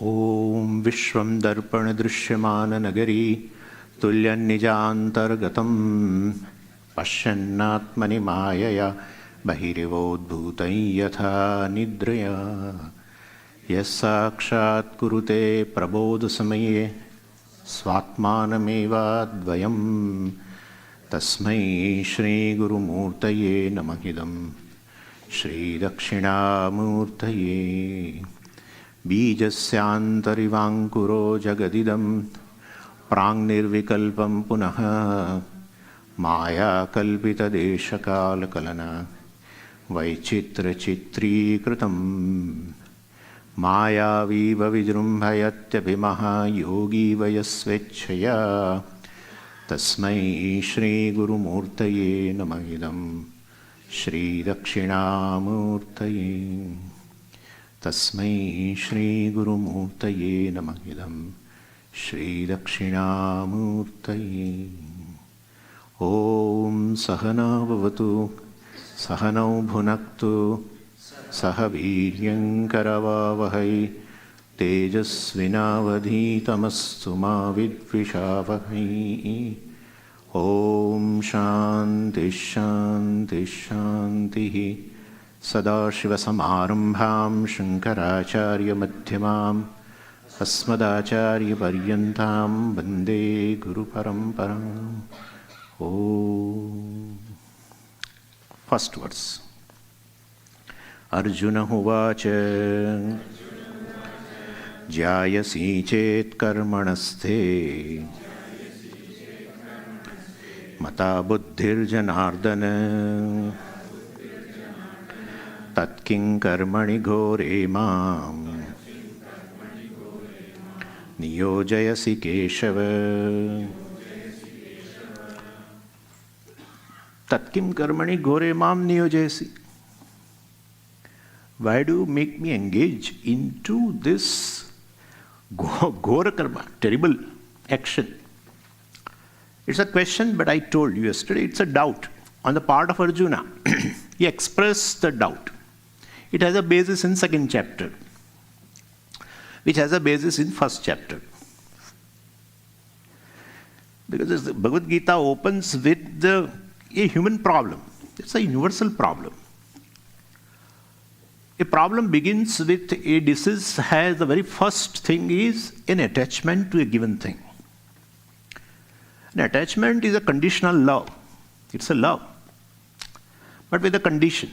ॐ विश्वं दर्पणदृश्यमाननगरी तुल्यन्निजान्तर्गतं पश्यन्नात्मनि मायया बहिरिवोद्भूतं यथा निद्रया यः साक्षात् कुरुते प्रबोधसमये स्वात्मानमेवाद्वयं तस्मै श्रीगुरुमूर्तये नमः इदं श्रीदक्षिणामूर्तये बीजस्यान्तरिवाङ्कुरो जगदिदं प्राङ्निर्विकल्पं पुनः मायाकल्पितदेशकालकलना वैचित्र्यचित्रीकृतं मायावीव विजृम्भयत्यभिमः योगी वयस्वेच्छया तस्मै श्रीगुरुमूर्तये नमः इदं श्रीदक्षिणामूर्तये तस्मै श्रीगुरुमूर्तये नमः इदं श्रीदक्षिणामूर्तये ॐ सहना भवतु सहनौ भुनक्तु सह वीर्यङ्करवावहै तेजस्विनावधीतमस्तु मा विद्विषावहै ॐ शान्तिः शान्तिः शान्तिः सदाशिवसमारम्भां शङ्कराचार्यमध्यमाम् अस्मदाचार्यपर्यन्तां वन्दे गुरुपरम्पराम् ॐ फस्ट् वर्स् अर्जुन उवाच ज्यायसि चेत् कर्मणस्ते मता बुद्धिर्जनार्दन तत्किं कर्मणि घोरे मां नियोजयसि केशव तत्किं कर्मणि घोरे मां नियोजयसि. Why do you make me engage into this ghora karma, terrible action? It's a question, but I told you yesterday, it's a doubt on the part of Arjuna. He expressed the doubt. It has a basis in second chapter, which has a basis in first chapter. Because the Bhagavad Gita opens with a human problem. It's a universal problem. A problem begins with a disease has the very first thing is an attachment to a given thing. An attachment is a conditional love. It's a love, but with a condition.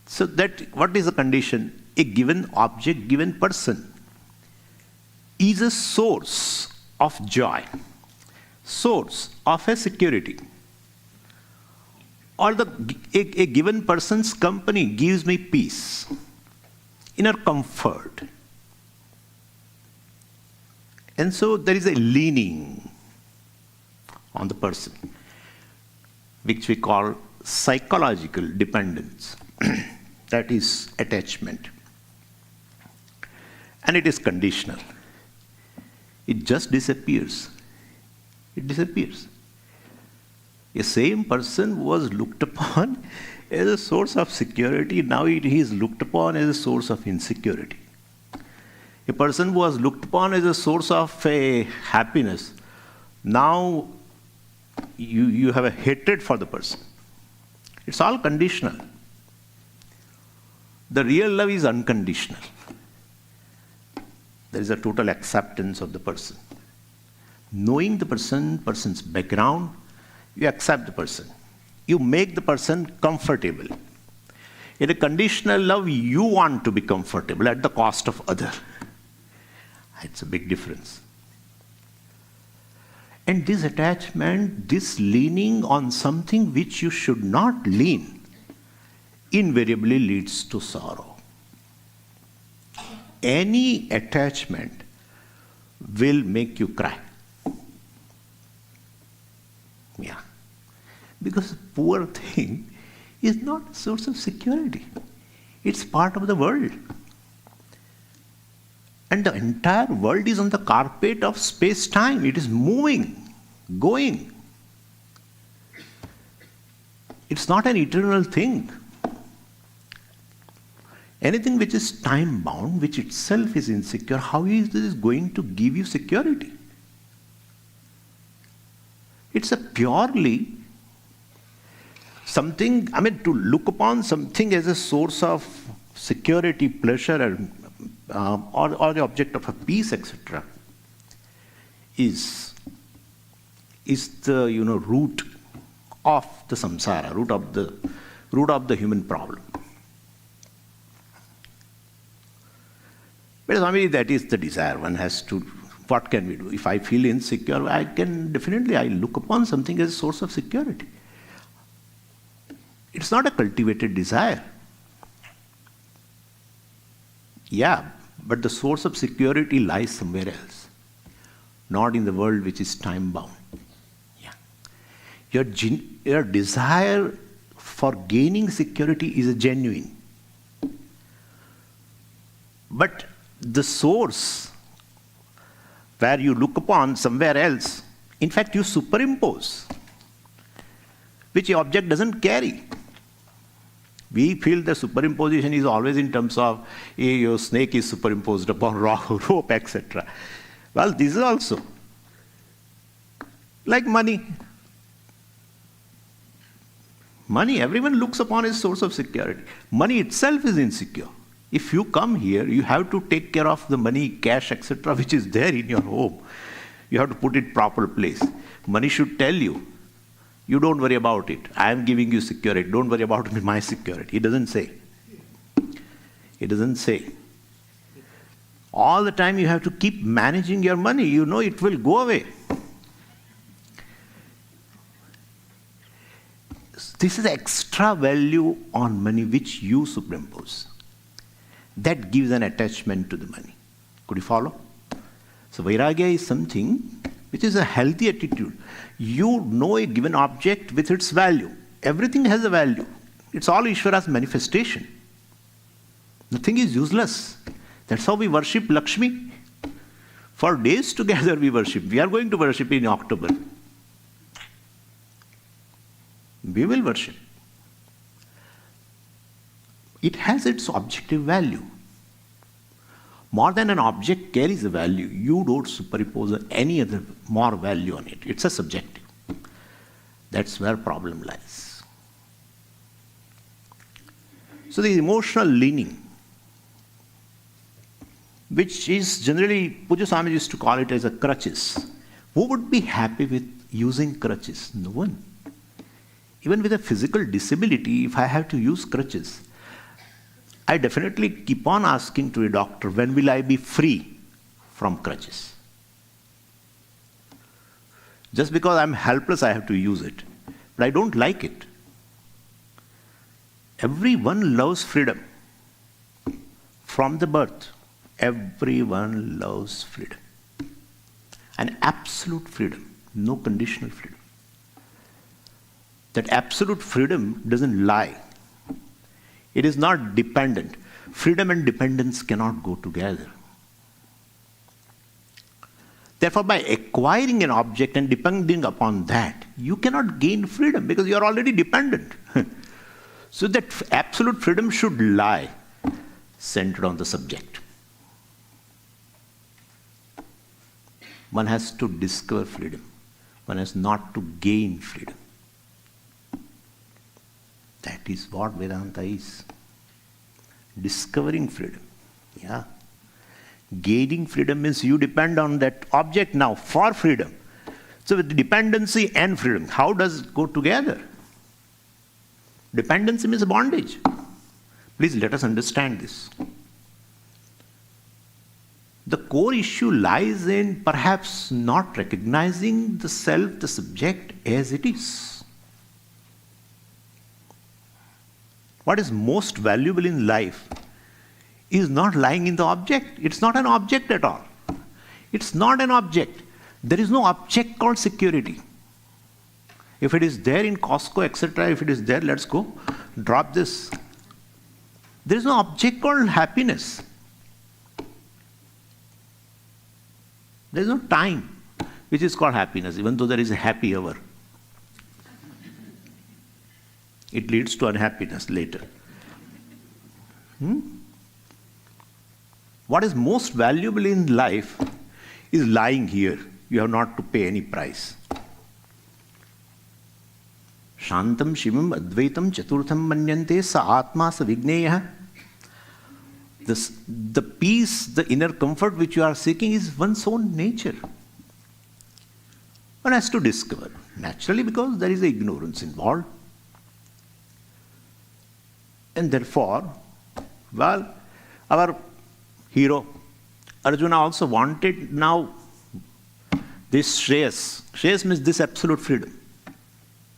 So that what is the condition? A given object, given person is a source of joy, source of a security. Or a given person's company gives me peace, inner comfort. And so there is a leaning on the person, which we call psychological dependence. That is attachment. And it is conditional. It just disappears. It disappears. A same person was looked upon as a source of security. Now he is looked upon as a source of insecurity. A person was looked upon as a source of happiness. Now you have a hatred for the person. It's all conditional. The real love is unconditional. There is a total acceptance of the person. Knowing the person's background, you accept the person. You make the person comfortable. In a conditional love, you want to be comfortable at the cost of other. It's a big difference. And this attachment, this leaning on something which you should not lean, invariably leads to sorrow. Any attachment will make you cry. Yeah. Because the poor thing is not a source of security. It's part of the world. And the entire world is on the carpet of space-time. It is moving, going. It's not an eternal thing. Anything which is time-bound, which itself is insecure, how is this going to give you security? It's a purely something, to look upon something as a source of security, pleasure, or the object of a peace, etc., is the root of the samsara, root of the human problem. But Swami, that is the desire. One has to, what can we do? If I feel insecure, I look upon something as a source of security. It's not a cultivated desire. Yeah, but the source of security lies somewhere else, not in the world which is time-bound. Yeah. Your desire for gaining security is a genuine. But the source where you look upon somewhere else, in fact you superimpose, which the object doesn't carry. We feel the superimposition is always in terms of your snake is superimposed upon rope, etc. Well, this is also like money. Money, everyone looks upon as a source of security. Money itself is insecure. If you come here, you have to take care of the money, cash, etc., which is there in your home. You have to put it proper place. Money should tell you, you don't worry about it. I am giving you security. Don't worry about my security. It doesn't say. It doesn't say. All the time you have to keep managing your money. You know it will go away. This is extra value on money which you superimpose. That gives an attachment to the money. Could you follow? So vairagya is something which is a healthy attitude. You know a given object with its value. Everything has a value. It's all Ishvara's manifestation. Nothing is useless. That's how we worship Lakshmi. For days together we worship. We are going to worship in October. We will worship. It has its objective value. More than an object carries a value, you don't superimpose any other more value on it. It's a subjective. That's where problem lies. So the emotional leaning, which is generally, Puja Swami used to call it as a crutches. Who would be happy with using crutches? No one. Even with a physical disability, if I have to use crutches, I definitely keep on asking to a doctor, when will I be free from crutches? Just because I'm helpless, I have to use it. But I don't like it. Everyone loves freedom. From the birth, everyone loves freedom. An absolute freedom, no conditional freedom. That absolute freedom doesn't lie. It is not dependent. Freedom and dependence cannot go together. Therefore, by acquiring an object and depending upon that, you cannot gain freedom because you are already dependent. So that absolute freedom should lie centered on the subject. One has to discover freedom. One has not to gain freedom. That is what Vedanta is. Discovering freedom. Yeah. Gaining freedom means you depend on that object now for freedom. So with dependency and freedom, how does it go together? Dependency means bondage. Please let us understand this. The core issue lies in perhaps not recognizing the self, the subject, as it is. What is most valuable in life is not lying in the object. It's not an object at all. It's not an object. There is no object called security. If it is there in Costco, etc., if it is there, let's go, drop this. There is no object called happiness. There is no time which is called happiness, even though there is a happy hour. It leads to unhappiness later. what is most valuable in life is lying here. You have not to pay any price. Shantam Shivim Advaitam Chaturtham Manyante Sa Atma Sa Vigneya. The peace, the inner comfort which you are seeking is one's own nature. One has to discover. Naturally, because there is ignorance involved. And therefore, well, our hero, Arjuna, also wanted now this Shreyas. Shreyas means this absolute freedom.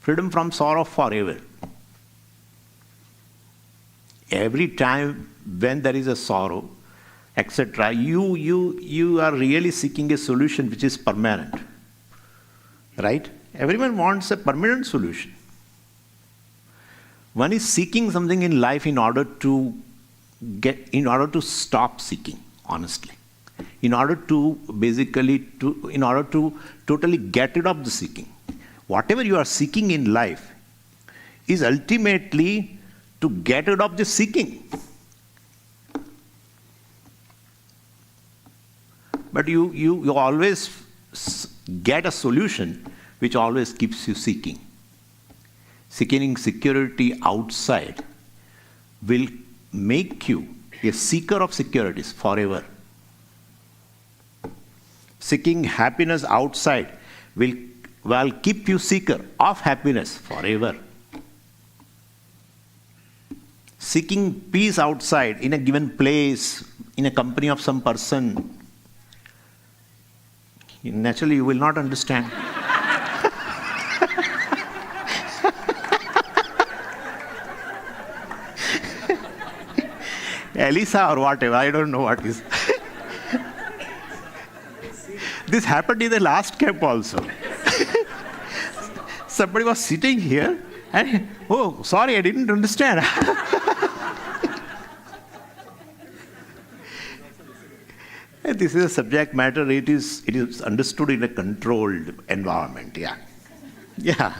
Freedom from sorrow forever. Every time when there is a sorrow, etc., you are really seeking a solution which is permanent. Right? Everyone wants a permanent solution. One is seeking something in life in order to stop seeking, honestly. In order to totally get rid of the seeking. Whatever you are seeking in life is ultimately to get rid of the seeking. But you always get a solution which always keeps you seeking. Seeking security outside will make you a seeker of securities forever. Seeking happiness outside will keep you seeker of happiness forever. Seeking peace outside in a given place, in a company of some person, naturally you will not understand. Elisa or whatever, I don't know what is. This happened in the last camp also. Somebody was sitting here and, oh, sorry, I didn't understand. This is a subject matter, it is understood in a controlled environment, yeah. Yeah.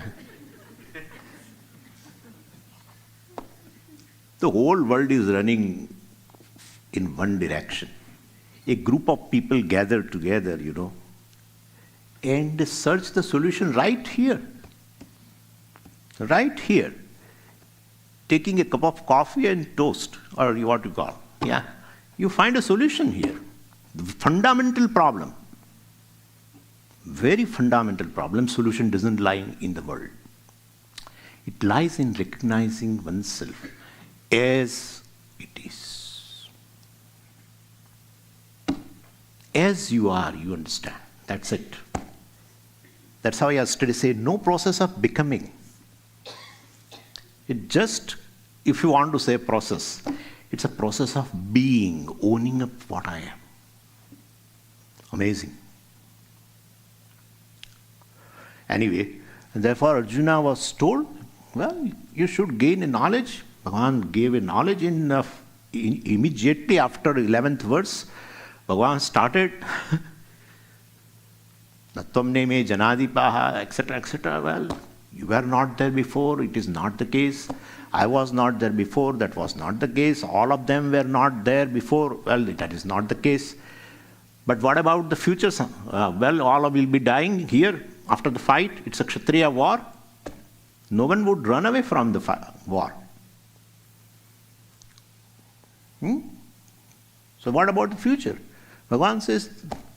The whole world is running in one direction. A group of people gather together, and search the solution right here. Right here. Taking a cup of coffee and toast, or what you call. Yeah. You find a solution here. The fundamental problem, very fundamental problem, solution doesn't lie in the world. It lies in recognizing oneself as it is. As you are, you understand. That's it. That's how yesterday said, no process of becoming. It just, if you want to say process, it's a process of being, owning up what I am. Amazing. Anyway, therefore Arjuna was told, well, you should gain a knowledge. Bhagavan gave a knowledge immediately after 11th verse. Bhagavan started Natvam me janadipaha, etc., etc. Well, you were not there before, it is not the case. I was not there before, that was not the case. All of them were not there before, well, that is not the case. But what about the future? Well, all will be dying here after the fight. It's a Kshatriya war. No one would run away from the war. So what about the future? Bhagavan says,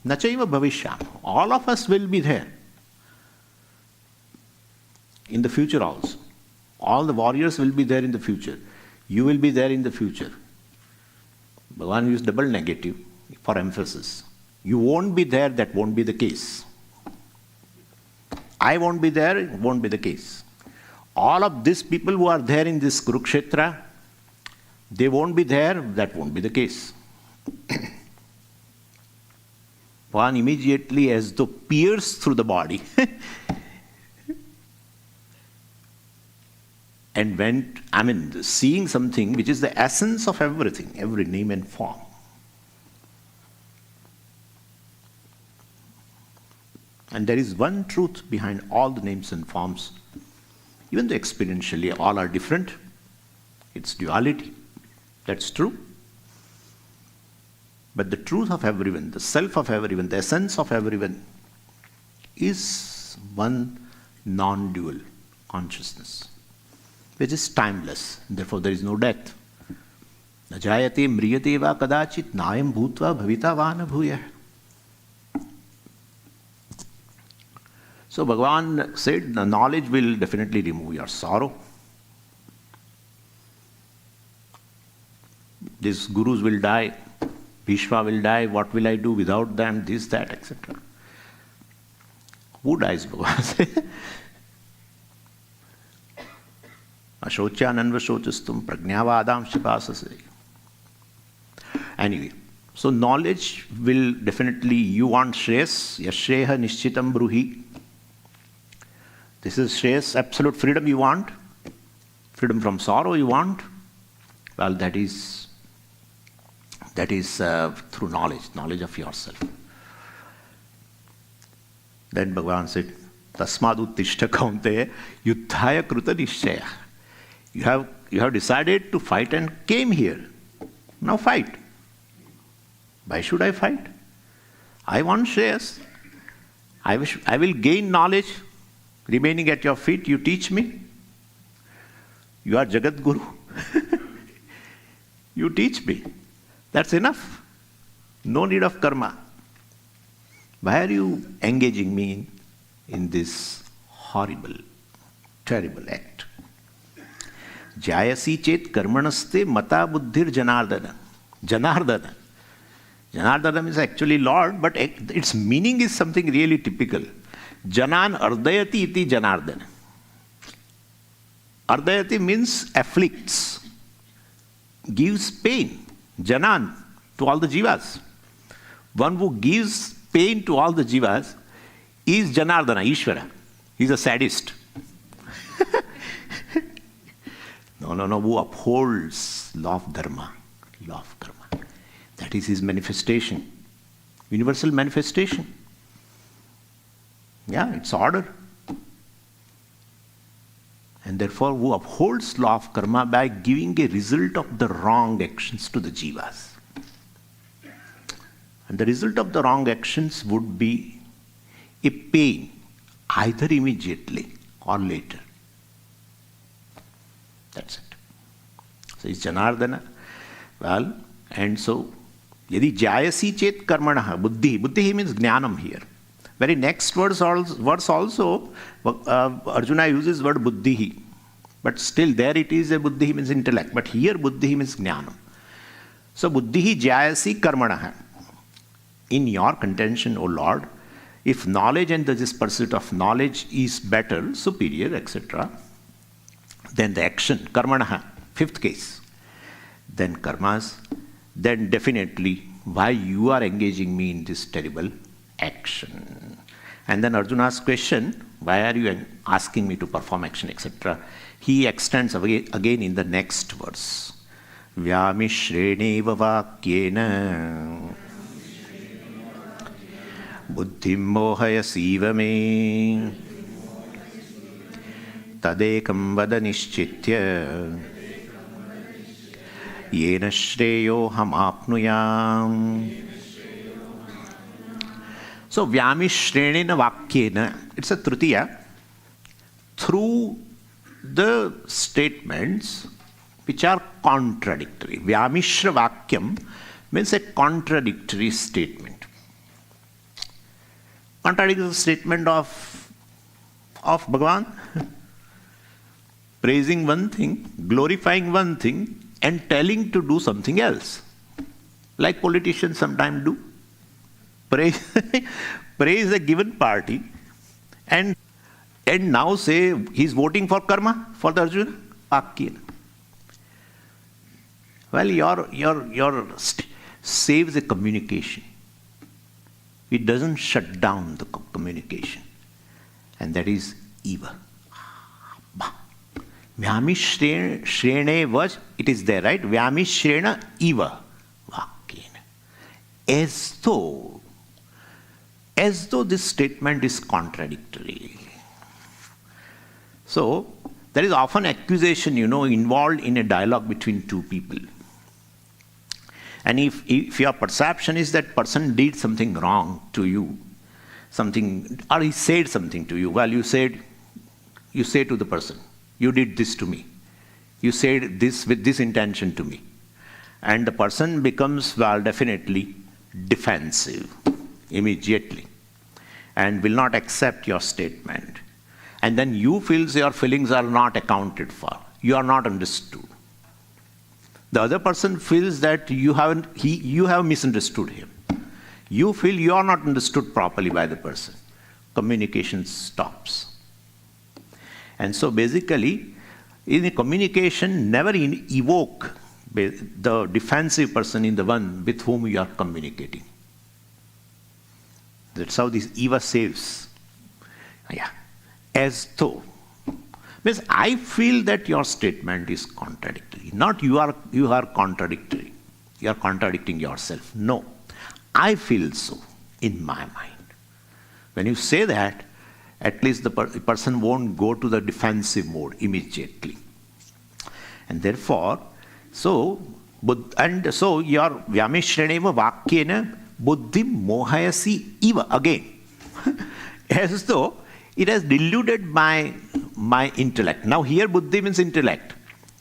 Nachaiva bhavishyam. All of us will be there. In the future also. All the warriors will be there in the future. You will be there in the future. Bhagavan used double negative for emphasis. You won't be there, that won't be the case. I won't be there, it won't be the case. All of these people who are there in this Kurukshetra, they won't be there, that won't be the case. One immediately, as though pierced through the body, and went, seeing something which is the essence of everything, every name and form. And there is one truth behind all the names and forms. Even though experientially all are different, it's duality. That's true. But the truth of everyone, the self of everyone, the essence of everyone is one non-dual consciousness, which is timeless. Therefore, there is no death. न जायते म्रियते वा कदाचित् नायं भूत्वा भविता वा न भूयः. So Bhagavan said, the knowledge will definitely remove your sorrow. These gurus will die, Bhishma will die, what will I do without them, this, that, etc. Who dies, Bhagavan said? Ashocyananvashochistum prajnavadam shipasase. Anyway, so knowledge will definitely, you want Shreyas, yashreha nishchitam bruhi. This is Shreyas, absolute freedom you want, freedom from sorrow you want. Well, that is through knowledge of yourself. Then Bhagavan said, Tasmad uttishta kaunteya yuddhaya kruta nishchaya. You have decided to fight and came here. Now fight. Why should I fight? I want Shreyas. I will gain knowledge. Remaining at your feet, you teach me. You are Jagat Guru. You teach me. That's enough. No need of karma. Why are you engaging me in this horrible, terrible act? Jayasi chet karmanaste mata buddhir janardana. Janardana. Janardana is actually Lord, but its meaning is something really typical. Janan ardayati iti janardana. Ardayati means afflicts, gives pain. Janan, to all the jivas. One who gives pain to all the jivas is Janardana, Ishvara. He's a sadist. No, who upholds law of dharma, law of karma. That is his manifestation, universal manifestation. Yeah, it's order. And therefore, who upholds law of karma by giving a result of the wrong actions to the jivas. And the result of the wrong actions would be a pain, either immediately or later. That's it. So it's Janardana. Well, and so, yadi jayasi chet karmanaha, buddhi. Buddhi means jnanam here. Very next verse also, Arjuna uses word buddhi. But still there it is a buddhi means intellect. But here buddhi means jnanam. So buddhi jayasi karmanaha. In your contention, O Lord, if knowledge and this pursuit of knowledge is better, superior, etc., then the action, karmanaha, fifth case, then karmas, then definitely why you are engaging me in this terrible action. And then Arjuna's question, why are you asking me to perform action, etc., he extends again in the next verse. Vyamishreneva vakyena buddhim mohayasiva me tadekam vada nishchitya yena shreyo ham apnuyam. So, Vyamishrenena vakyena, it's a tritiya, through the statements which are contradictory. Vyamishra vakyam means a contradictory statement. Contradictory statement of Bhagavan, praising one thing, glorifying one thing, and telling to do something else. Like politicians sometimes do. Praise a given party and now say he's voting for karma, for the Arjuna. Vakyena. Well, your saves the communication. It doesn't shut down the communication. And that is eva. Vyamishrene was, it is there, right? Vyamishrena eva. Vakyena. As though this statement is contradictory. So, there is often accusation, involved in a dialogue between two people. And if your perception is that person did something wrong to you, something, or he said something to you, well, you say to the person, you did this to me. You said this with this intention to me. And the person becomes, well, definitely defensive immediately and will not accept your statement. And then you feel your feelings are not accounted for. You are not understood. The other person feels that you have misunderstood him. You feel you are not understood properly by the person. Communication stops. And so basically, in a communication, never evoke the defensive person in the one with whom you are communicating. That's how this Eva saves. Yeah. As though. Means I feel that your statement is contradictory. Not you are contradictory. You are contradicting yourself. No. I feel so in my mind. When you say that, at least the person won't go to the defensive mode immediately. And therefore, so your vyamishraneva vakyena buddhim mohayasi eva, again. As though it has deluded my intellect. Now here buddhi means intellect.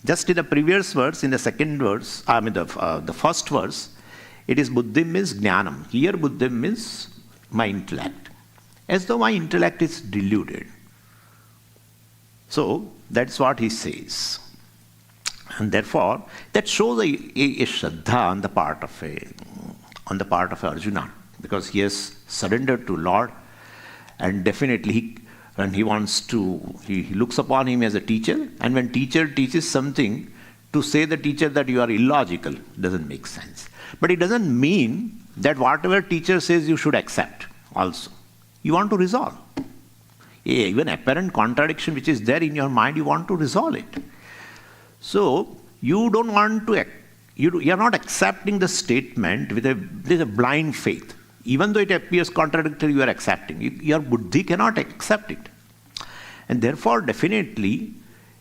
Just in the previous verse, in the second verse, the first verse, it is buddhi means jnanam. Here buddhi means my intellect. As though my intellect is deluded. So that's what he says. And therefore, that shows a shraddha on the part of Arjuna, because he has surrendered to Lord, and definitely he looks upon him as a teacher, and when teacher teaches something, to say the teacher that you are illogical doesn't make sense. But it doesn't mean that whatever teacher says you should accept also. You want to resolve. Even apparent contradiction which is there in your mind, you want to resolve it. So you don't want to, you are not accepting the statement with a blind faith. Even though it appears contradictory, you are accepting. Your buddhi cannot accept it. And therefore, definitely,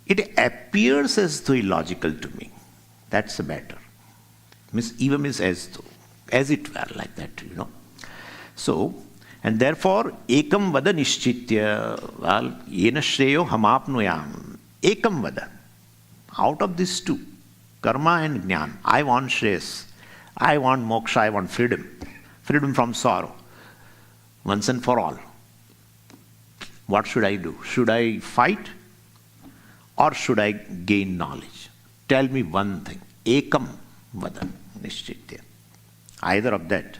it appears as though illogical to me. That's the matter. Even means as though, as it were, like that, So, and therefore, ekam vada nishchitya, well, yena shreyo hamapnuyam. Ekam vada. Out of these two, karma and jnana, I want shreyas, I want moksha, I want freedom. Freedom from sorrow, once and for all. What should I do? Should I fight or should I gain knowledge? Tell me one thing. Ekam vada nishchitya. Either of that.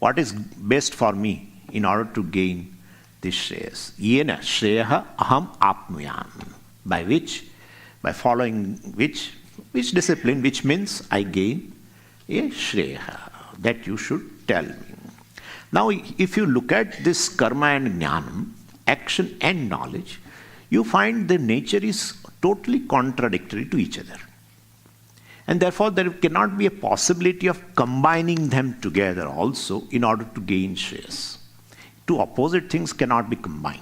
What is best for me in order to gain this shreyas? Yena shreyaha aham apnuyam. By following which discipline, which means I gain a shreya. That you should tell me. Now, if you look at this karma and jnanam, action and knowledge, you find the nature is totally contradictory to each other. And therefore, there cannot be a possibility of combining them together also in order to gain shreyas. Two opposite things cannot be combined.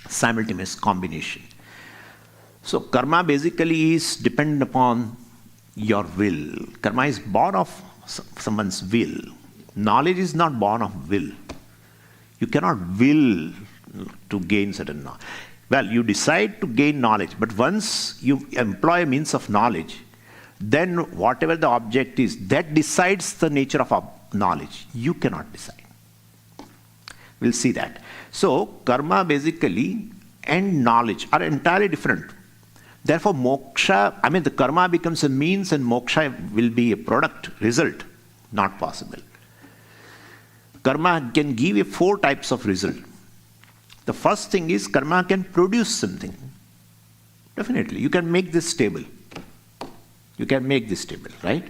Simultaneous combination. So, karma basically is dependent upon your will. Karma is born of someone's will. Knowledge is not born of will. You cannot will to gain certain knowledge. Well, you decide to gain knowledge, but once you employ a means of knowledge, then whatever the object is, that decides the nature of knowledge. You cannot decide. We'll see that. So, karma basically and knowledge are entirely different. Therefore, moksha, the karma becomes a means and moksha will be a product, result. Not possible. Karma can give you 4 types of result. The first thing is karma can produce something. Definitely. You can make this table. You can make this table, right?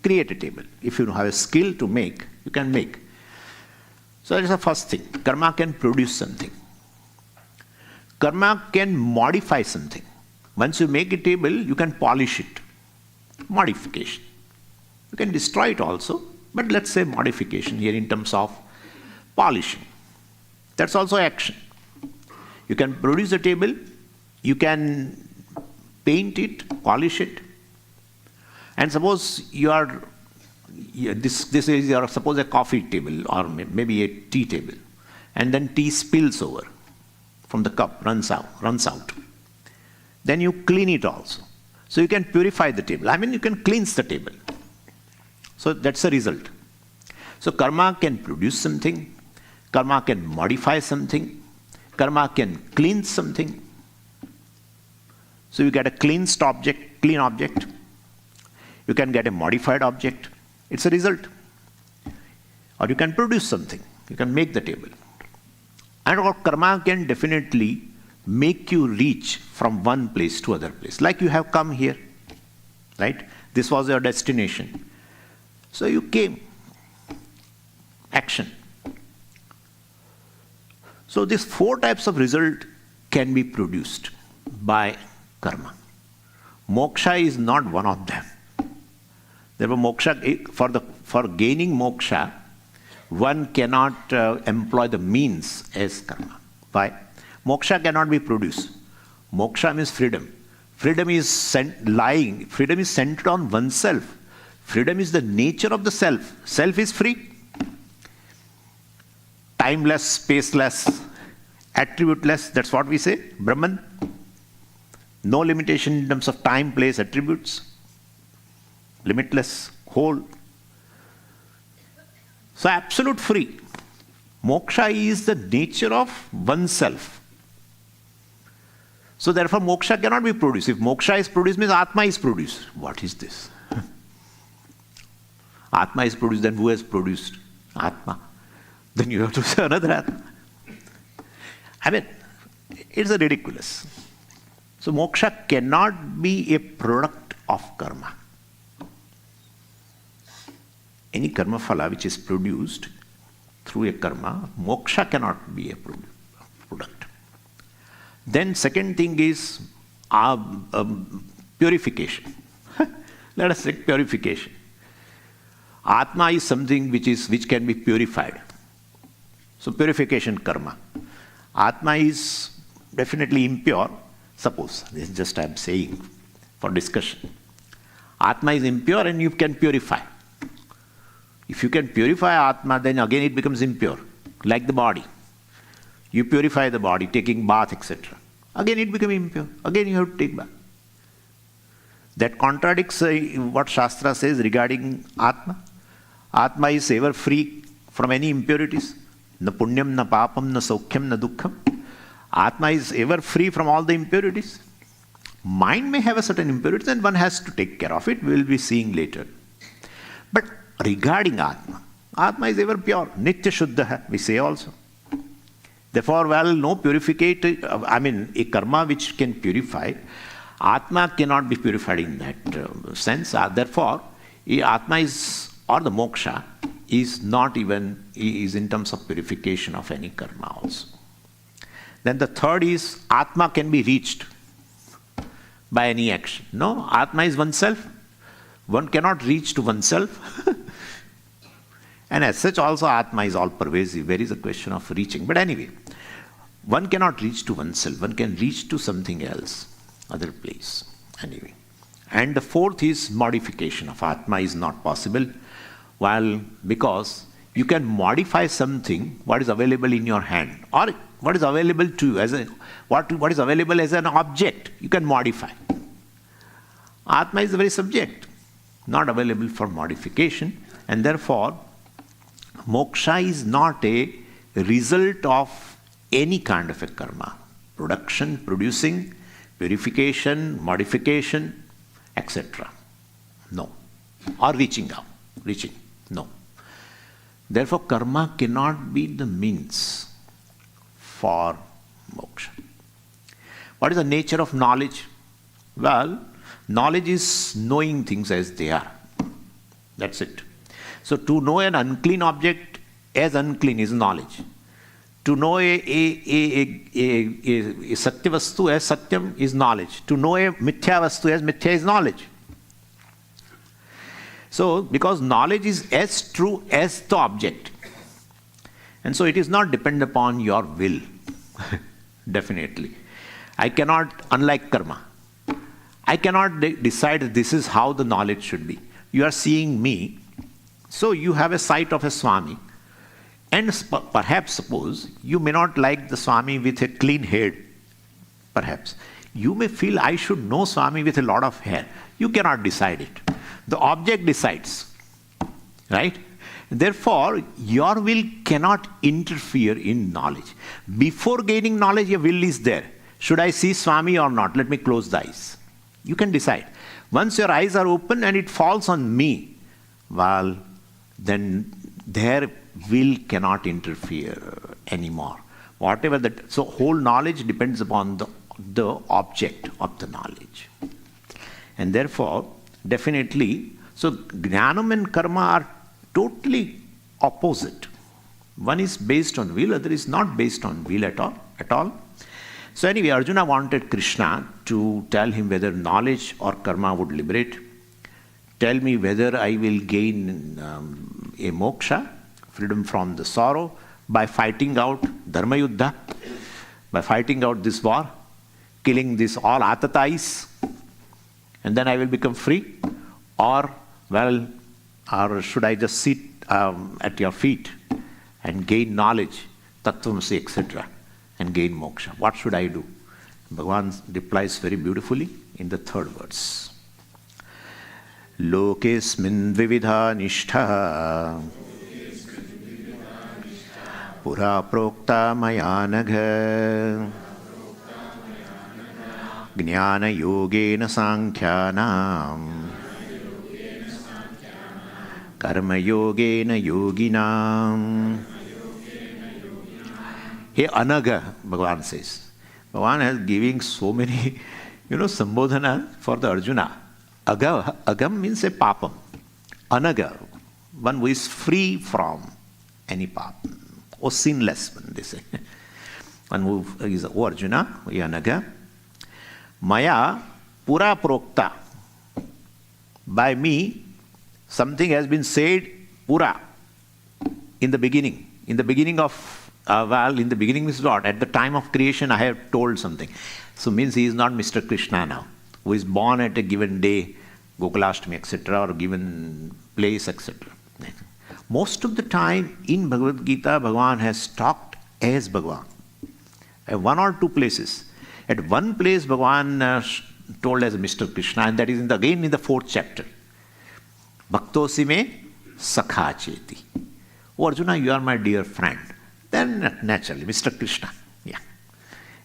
Create a table. If you have a skill to make, you can make. So that is the first thing. Karma can produce something. Karma can modify something. Once you make a table, you can polish it. Modification. You can destroy it also, but let's say modification here in terms of polishing. That's also action. You can produce a table, you can paint it, polish it, and suppose you are this is your, suppose a coffee table or maybe a tea table, and then tea spills over from the cup, runs out. Then you clean it also. So you can purify the table. I mean, you can cleanse the table. So that's the result. So karma can produce something, karma can modify something, karma can clean something. So you get a clean object. You can get a modified object. It's a result. Or you can produce something. You can make the table. And or karma can definitely make you reach from one place to other place. Like you have come here, right? This was your destination. So you came. Action. So these 4 types of result can be produced by karma. Moksha is not one of them. Therefore, moksha, for gaining moksha, one cannot employ the means as karma. Why? Moksha cannot be produced. Moksha means freedom. Freedom is freedom is centered on oneself. Freedom is the nature of the self. Self is free. Timeless, spaceless, attributeless, that's what we say, Brahman. No limitation in terms of time, place, attributes. Limitless, whole. So absolute free. Moksha is the nature of oneself. So therefore moksha cannot be produced. If moksha is produced, means Atma is produced. What is this? Atma is produced, then who has produced Atma? Then you have to say another Atma. I mean, it's ridiculous. So moksha cannot be a product of karma. Any karma phala which is produced through a karma, moksha cannot be a product. Then second thing is purification. Let us take purification. Atma is something which can be purified. So purification karma. Atma is definitely impure. Suppose, this is just I am saying for discussion. Atma is impure and you can purify. If you can purify Atma, then again it becomes impure, like the body. You purify the body, taking bath, etc. Again it becomes impure. Again you have to take bath. That contradicts what Shastra says regarding Atma. Atma is ever free from any impurities. Na punyam, na papam, na saukhyam, na dukkham. Atma is ever free from all the impurities. Mind may have a certain impurities and one has to take care of it. We will be seeing later. But regarding Atma, Atma is ever pure. Nitya Shuddha, we say also. Therefore, while no purificate, a karma which can purify, Atma cannot be purified in that sense. Therefore, Atma is, or the moksha, is not even, is in terms of purification of any karma also. Then the third is, Atma can be reached by any action. No, Atma is oneself. One cannot reach to oneself. And as such also Atma is all pervasive. There is a question of reaching. But anyway, one cannot reach to oneself. One can reach to something else, other place. Anyway. And the fourth is modification of Atma is not possible. While because you can modify something what is available in your hand or what is available to you as what is available as an object, you can modify. Atma is the very subject, not available for modification, and therefore moksha is not a result of any kind of a karma. Production, producing, purification, modification, etc. No. Or reaching out. Reaching. No. Therefore, karma cannot be the means for moksha. What is the nature of knowledge? Well, knowledge is knowing things as they are. That's it. So to know an unclean object as unclean is knowledge. To know a satya vastu as satyam is knowledge. To know a mithya vastu as mithya is knowledge. So, because knowledge is as true as the object. And so it is not dependent upon your will. Definitely. I cannot, unlike karma, I cannot decide this is how the knowledge should be. You are seeing me, So you have a sight of a Swami, and perhaps suppose you may not like the Swami with a clean head. Perhaps you may feel I should know Swami with a lot of hair. You cannot decide it. The object decides, right? Therefore, your will cannot interfere in knowledge. Before gaining knowledge, your will is there. Should I see Swami or not? Let me close the eyes. You can decide. Once your eyes are open and it falls on me, well, then their will cannot interfere anymore. Whatever that, so whole knowledge depends upon the object of the knowledge. And therefore, definitely, so Jnanam and Karma are totally opposite. One is based on will, other is not based on will at all. So anyway, Arjuna wanted Krishna to tell him whether knowledge or karma would liberate. Tell me whether I will gain a moksha, freedom from the sorrow, by fighting out dharma yuddha, by fighting out this war, killing this all atatais, and then I will become free. Or should I just sit at your feet and gain knowledge, tattvamasi, etc., and gain moksha? What should I do? Bhagavan replies very beautifully in the third verse. Lokesmin vividha nishtha pura prokta maya nagha jnana yogena sankhyanam karma yogena yoginam. Hey Anaga, Bhagavan says. Bhagavan is giving so many, sambodhana for the Arjuna. Agam means a papam. Anaga, one who is free from any papam, or sinless, when they say. One who is, Arjuna, Anaga. Maya pura prokta. By me, something has been said, pura, in the beginning. In the beginning of, in the beginning means what? At the time of creation, I have told something. So means he is not Mr. Krishna now, who is born at a given day, Gokulashtami, etc., or given place, etc. Most of the time in Bhagavad Gita, Bhagavan has talked as Bhagavan. At one or two places. At one place, Bhagavan told as Mr. Krishna, and that is again in the 4th chapter. Bhaktosi me sakha cheti. Oh Arjuna, you are my dear friend. Then naturally, Mr. Krishna. Yeah.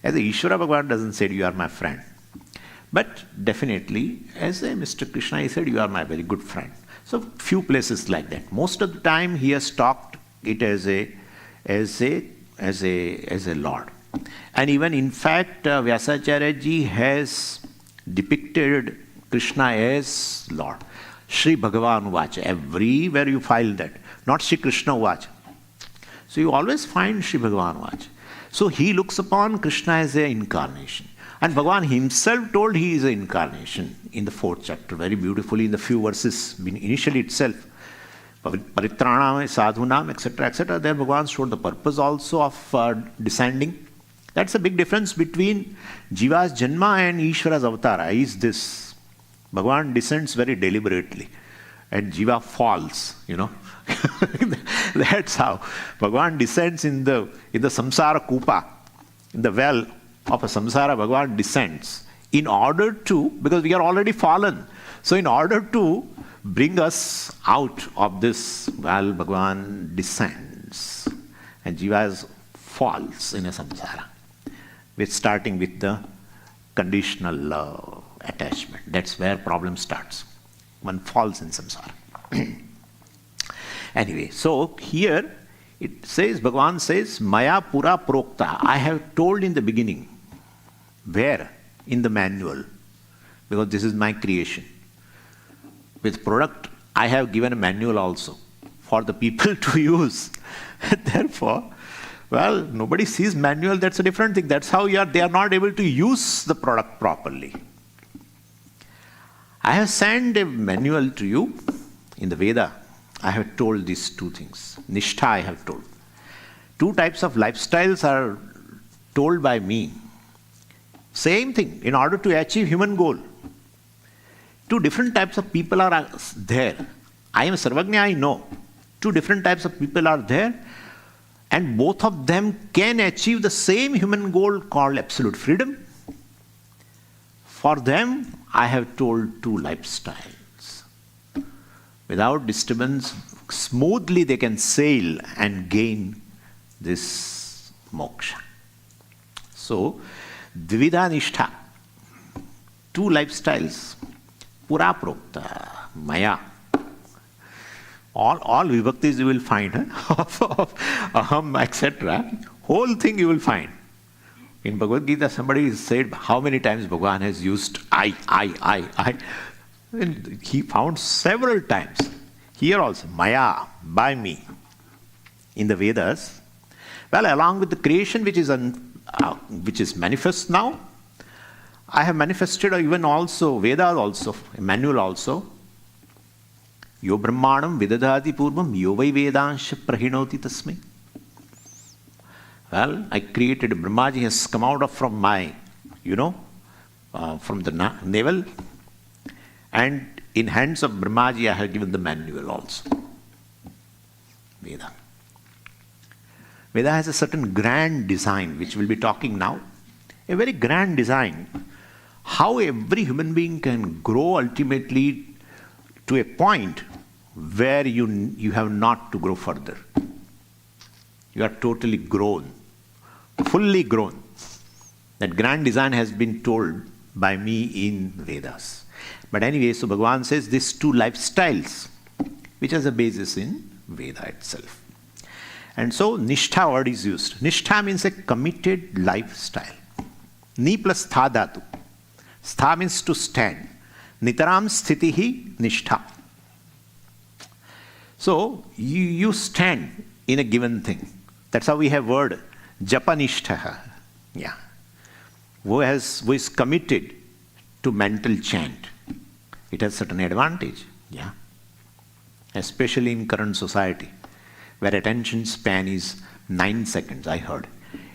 As a Ishvara, Bhagavan doesn't say you are my friend. But definitely, as a Mr. Krishna, he said, you are my very good friend. So few places like that. Most of the time he has talked it as a Lord. And even in fact, Vyasacharya ji has depicted Krishna as Lord. Shri Bhagavan Vacha. Everywhere you find that. Not Shri Krishna Vacha. So you always find Shri Bhagavan Vacha. So he looks upon Krishna as an incarnation. And Bhagavan himself told he is an incarnation in the 4th chapter, very beautifully in the few verses initially itself. Paritranam, sadhunam, etc., etc. There Bhagavan showed the purpose also of descending. That's a big difference between Jiva's Janma and Ishvara's Avatara. Is this? Bhagavan descends very deliberately and Jiva falls, That's how Bhagavan descends in the samsara kupa, in the well of a samsara. Bhagavan descends in order to, because we are already fallen, so in order to bring us out of this well, Bhagavan descends and Jiva falls in a samsara, starting with the conditional attachment. That's where problem starts. One falls in samsara. Anyway, so here it says, Bhagavan says, Maya pura prokta. I have told in the beginning. Where? In the manual. Because this is my creation. With product, I have given a manual also for the people to use. Therefore, nobody sees manual, that's a different thing. That's how they are not able to use the product properly. I have sent a manual to you in the Veda. I have told these two things. Nishtha I have told. 2 types of lifestyles are told by me. Same thing, in order to achieve human goal. 2 different types of people are there. I am Sarvagnya, I know. Two different types of people are there, and both of them can achieve the same human goal called absolute freedom. For them, I have told two lifestyles. Without disturbance, smoothly they can sail and gain this moksha. So, dvida nishtha, two lifestyles, pura prokta, maya. All vibhaktis you will find, of aham, etc. Whole thing you will find. In Bhagavad Gita, somebody said how many times Bhagavan has used I. And he found several times. Here also, maya, by me. In the Vedas, well, along with the creation which is manifest now, I have manifested even also, Vedas also, manual also. Yo brahmanam vidadati purvam yo vai vedansha prahinoti tasmai. Well, I created, Brahmaji has come out from my, from the navel, and in hands of Brahmaji I have given the manual also. Veda. Veda has a certain grand design, which we'll be talking now. A very grand design. How every human being can grow ultimately to a point where you have not to grow further. You are totally grown, fully grown. That grand design has been told by me in Vedas. But anyway, so Bhagavan says these two lifestyles, which has a basis in Veda itself. And so Nishtha word is used. Nishtha means a committed lifestyle. Ni plus tha dhatu. Stha means to stand. Nitaram sthitihi nishtha. So you stand in a given thing. That's how we have word japanishtha. Yeah. Who is committed to mental chant. It has certain advantage. Yeah. Especially in current society, where attention span is 9 seconds, I heard.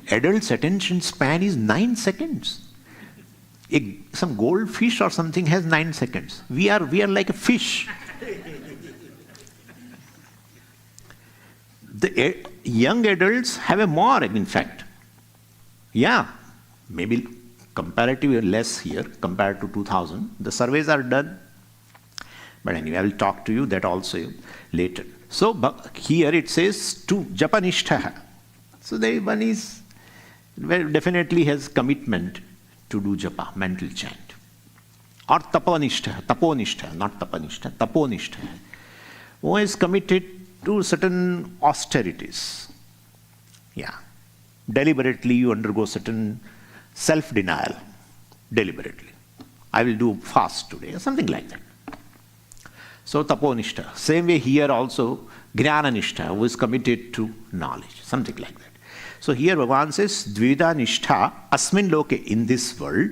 Adults' attention span is 9 seconds. Some goldfish or something has 9 seconds. We are like a fish. The young adults have a more, in fact. Yeah, maybe comparatively less here compared to 2000. The surveys are done. But anyway, I will talk to you that also later. So here it says to japanishtha. So there one is definitely has commitment to do japa, mental chant. Or taponishtha, not tapanishtha, taponishtha. Who is committed to certain austerities. Yeah. Deliberately you undergo certain self-denial. Deliberately. I will do fast today, or something like that. So taponishtha. Same way here also, jnananishtha, who is committed to knowledge. Something like that. So here Bhagavan says, dvida nishtha asmin loke, in this world,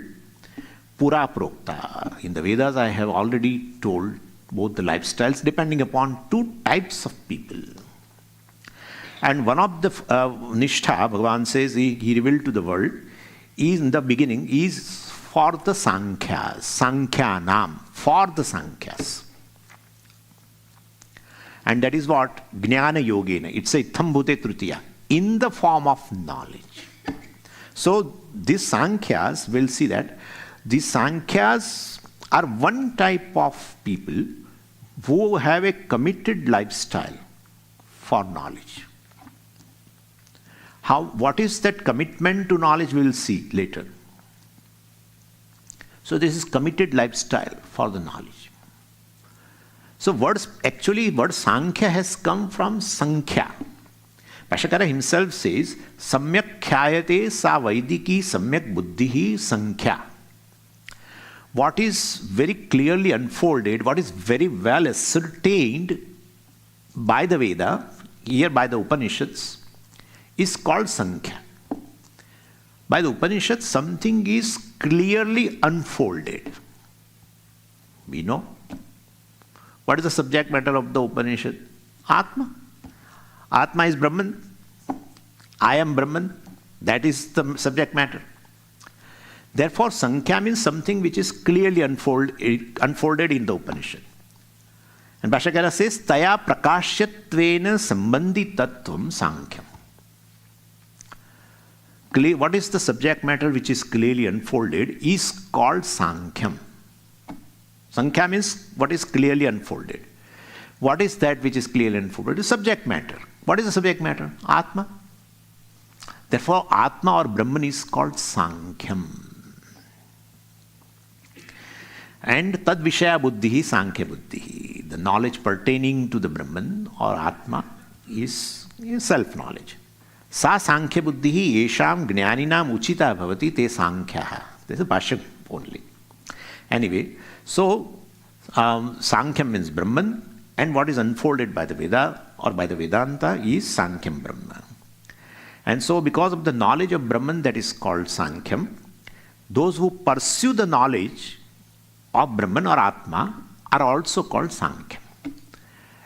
pura prokta. In the Vedas I have already told both the lifestyles depending upon two types of people. And one of the nishtha, Bhagavan says, he revealed to the world, is in the beginning, is for the Sankhyas, Sankhyanam, for the Sankhyas. And that is what? Jnana Yogena. It's a Ithambhute Tritiya, in the form of knowledge. So these Sankhyas, we'll see that, these Sankhyas are one type of people who have a committed lifestyle for knowledge. What is that commitment to knowledge, we'll see later. So this is committed lifestyle for the knowledge. So word Sankhya has come from Sankhya. Bhashyakara himself says, Samyak khyayate sa vaidiki samyak buddhihi Sankhya. What is very clearly unfolded, what is very well ascertained by the Veda, here by the Upanishads, is called Sankhya. By the Upanishads, something is clearly unfolded. We know. What is the subject matter of the Upanishad? Atma. Atma is Brahman. I am Brahman. That is the subject matter. Therefore, Sankhya means something which is clearly unfolded in the Upanishad. And Bhashyakara says, Taya prakasyatvena sambandhi tattvam sankhya. What is the subject matter which is clearly unfolded is called Sankhya. Sankhya means what is clearly unfolded. What is that which is clearly unfolded? The subject matter. What is the subject matter? Atma. Therefore, Atma or Brahman is called Sankhya. And Tad Vishaya Buddhi, Sankhya Buddhi. The knowledge pertaining to the Brahman or Atma is self-knowledge. Sa Sankhya Buddhi Yesham Jnaninam Uchita Bhavati Te Sankhya. This is Bhashya only. Anyway, so Sankhya means Brahman, and what is unfolded by the Veda or by the Vedanta is Sankhya Brahman. And so because of the knowledge of Brahman that is called Sankhya, those who pursue the knowledge of Brahman or Atma are also called Sankhya.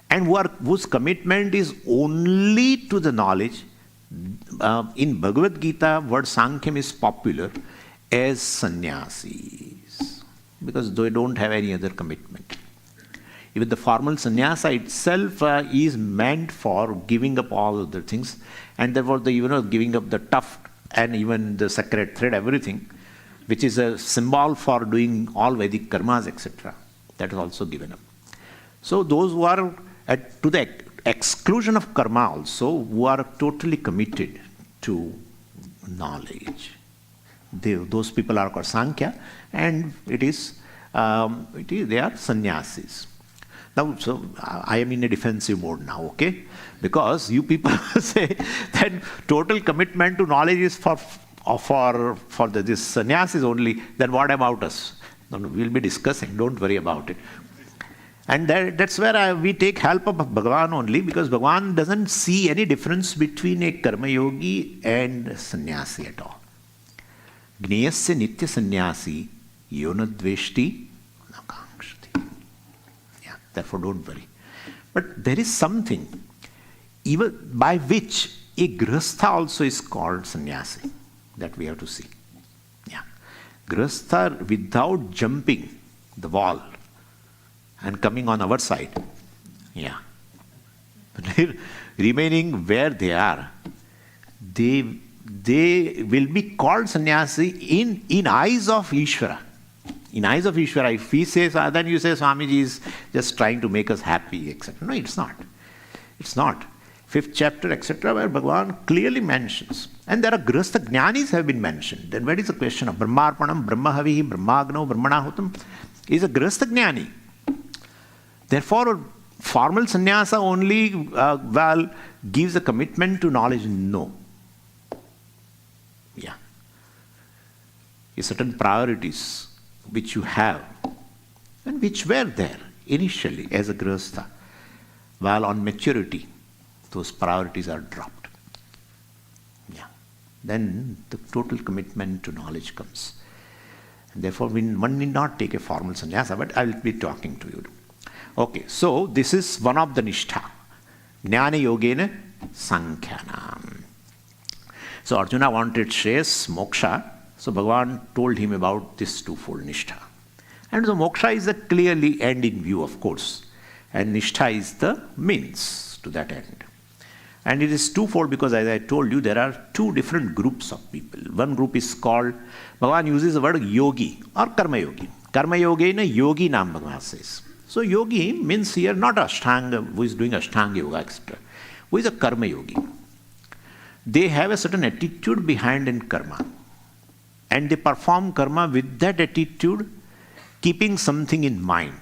And whose commitment is only to the knowledge. In Bhagavad Gita, word Sankhya is popular as sannyasis, because they don't have any other commitment. Even the formal sannyasa itself is meant for giving up all other things, and therefore giving up the tuft and even the sacred thread, everything, which is a symbol for doing all Vedic karmas, etc. That is also given up. So those who are to the exclusion of karma also, who are totally committed to knowledge, those people are called Sankhya, and they are sannyasis. Now, so I am in a defensive mode now, okay? Because you people say that total commitment to knowledge is for this sannyasis only, then what about us? No, we'll be discussing, don't worry about it. And that's where we take help of Bhagavan only, because Bhagavan doesn't see any difference between a karma yogi and a sannyasi at all. Gneyasya nitya sannyasi yonadveshti nakangshati. Yeah, therefore don't worry. But there is something even by which a grihastha also is called sannyasi, that we have to see. Yeah. Grihastha, without jumping the wall and coming on our side, yeah, remaining where they are, they will be called sannyasi in eyes of Ishvara. In eyes of Ishvara, if he says, then you say Swamiji is just trying to make us happy, etc. No, it's not. It's not. 5th chapter, etc., where Bhagavan clearly mentions. And there are grihastha jnanis have been mentioned. Then what is the question of Brahmarpanam, Brahmahavihi, Brahmagno, Brahmanahutam? Is a grihastha jnani. Therefore, formal sannyasa only gives a commitment to knowledge. No. Yeah. Certain priorities which you have and which were there initially as a grihastha, while on maturity, those priorities are dropped. Yeah. Then the total commitment to knowledge comes. And therefore, one need not take a formal sannyasa, but I will be talking to you. Okay, so this is one of the nishtha. Jnana yogena sankhyanam. So Arjuna wanted Shreyas, moksha. So Bhagavan told him about this twofold nishtha. And so moksha is a clearly end in view, of course. And nishtha is the means to that end. And it is twofold because, as I told you, there are two different groups of people. One group is called, Bhagavan uses the word yogi or karma yogi. Karma yogena yogi nam Bhagavan says. So yogi means here not Ashtanga, who is doing Ashtanga yoga, etc. Who is a karma yogi. They have a certain attitude behind in karma. And they perform karma with that attitude, keeping something in mind.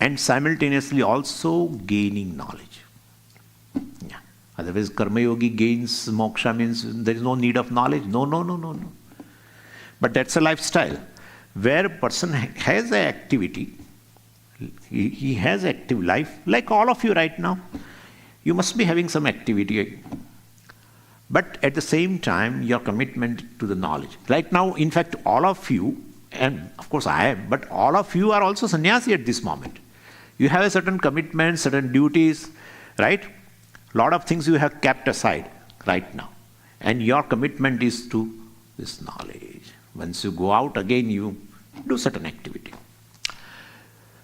And simultaneously also gaining knowledge. Yeah. Otherwise karma yogi gains moksha means there is no need of knowledge. No. But that's a lifestyle. Where a person has an activity, he has active life, like all of you right now. You must be having some activity. But at the same time, your commitment to the knowledge. Right now, in fact, all of you, and of course I am, but all of you are also sannyasi at this moment. You have a certain commitment, certain duties, right? A lot of things you have kept aside right now. And your commitment is to this knowledge. Once you go out again, you do certain activity.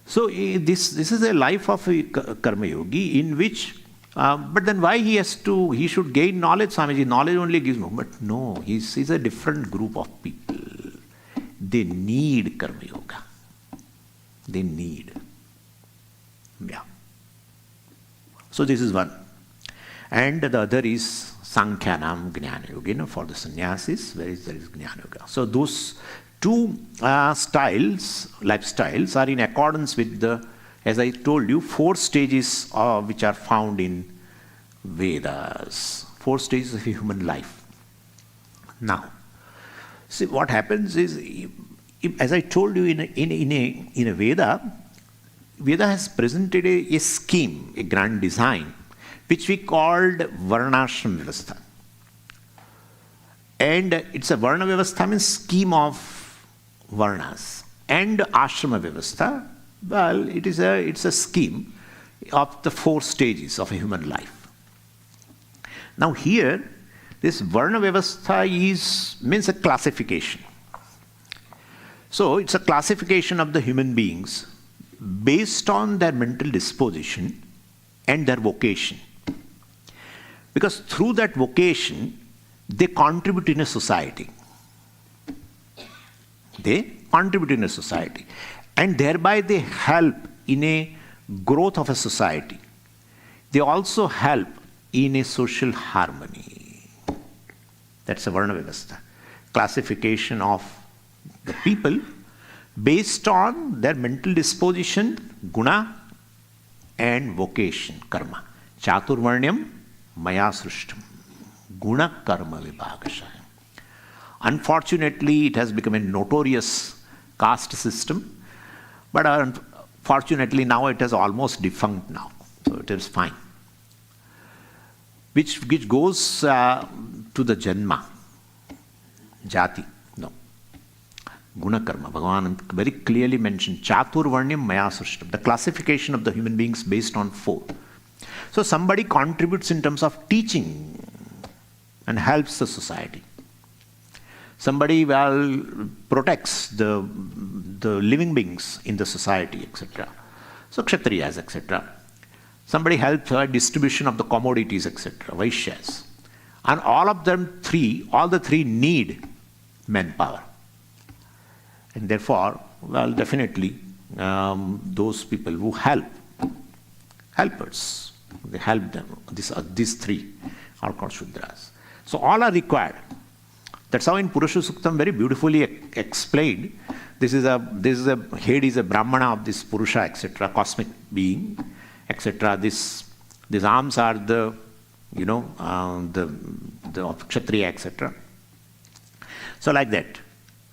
So this is a life of a karma yogi in which, but then why he should gain knowledge, Swamiji? Knowledge only gives no. But no, he's a different group of people. They need karma yoga. They need. Yeah. So this is one. And the other is Sankhyanam Jnana Yoga, for the sannyasis, there is Jnana Yoga. So those two lifestyles are in accordance with the, as I told you, 4 stages which are found in Vedas. 4 stages of human life. Now, see what happens is, as I told you, in a Veda has presented a scheme, a grand design, which we called Varnashrama Vyavastha. And it's a Varna Vyavastha means scheme of Varnas. And Ashrama Vyavastha, well, it's a scheme of the 4 stages of a human life. Now here, this Varna Vyavastha means a classification. So it's a classification of the human beings based on their mental disposition and their vocation. Because through that vocation, they contribute in a society. They contribute in a society. And thereby they help in a growth of a society. They also help in a social harmony. That's a Varna Vyavastha. Classification of the people based on their mental disposition, guna, and vocation, karma. Chaturvarnyam maya srishtam. Guna karma vibhagashaya. Unfortunately, it has become a notorious caste system, but unfortunately now it is almost defunct now, so it is fine. Which goes to the janma, jati, no. Guna karma, Bhagavan very clearly mentioned, Chaturvarnyam maya srishtam, the classification of the human beings based on 4. So somebody contributes in terms of teaching and helps the society. Somebody protects the living beings in the society, etc. So Kshatriyas, etc. Somebody helps distribution of the commodities, etc. Vaishyas. And all the three need manpower. And therefore, well, definitely those people who helpers, they help them. These 3 are called Shudras. So all are required. That's how in Purusha Suktam very beautifully explained. This is a head is a Brahmana of this Purusha, etc., cosmic being, etc. These arms are the Kshatriya, etc. So like that.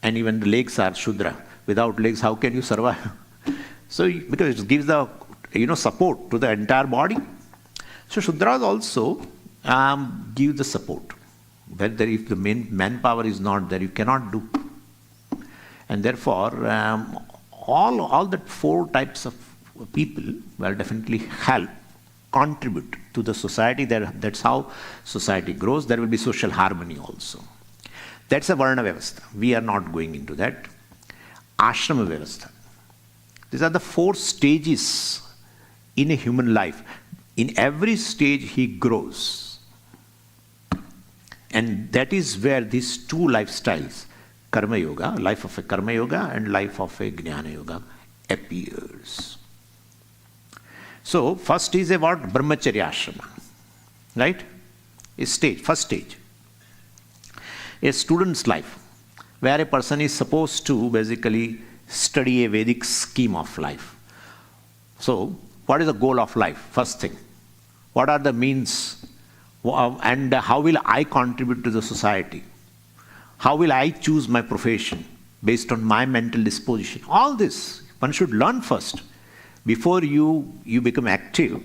And even the legs are Shudra. Without legs, how can you survive? So because it gives the support to the entire body. So Shudras also give the support. But if the manpower is not there, you cannot do. And therefore, all the 4 types of people will definitely help, contribute to the society. That's how society grows. There will be social harmony also. That's a Varna Vyavastha. We are not going into that. Ashrama Vyavastha. These are the 4 stages in a human life. In every stage, he grows. And that is where these 2 lifestyles, Karma Yoga, life of a Karma Yoga and life of a Jnana Yoga, appears. So, first is about Brahmacharya Ashrama, right? First stage. A student's life, where a person is supposed to basically study a Vedic scheme of life. So, what is the goal of life? First thing. What are the means? And how will I contribute to the society? How will I choose my profession based on my mental disposition? All this one should learn first. Before you become active,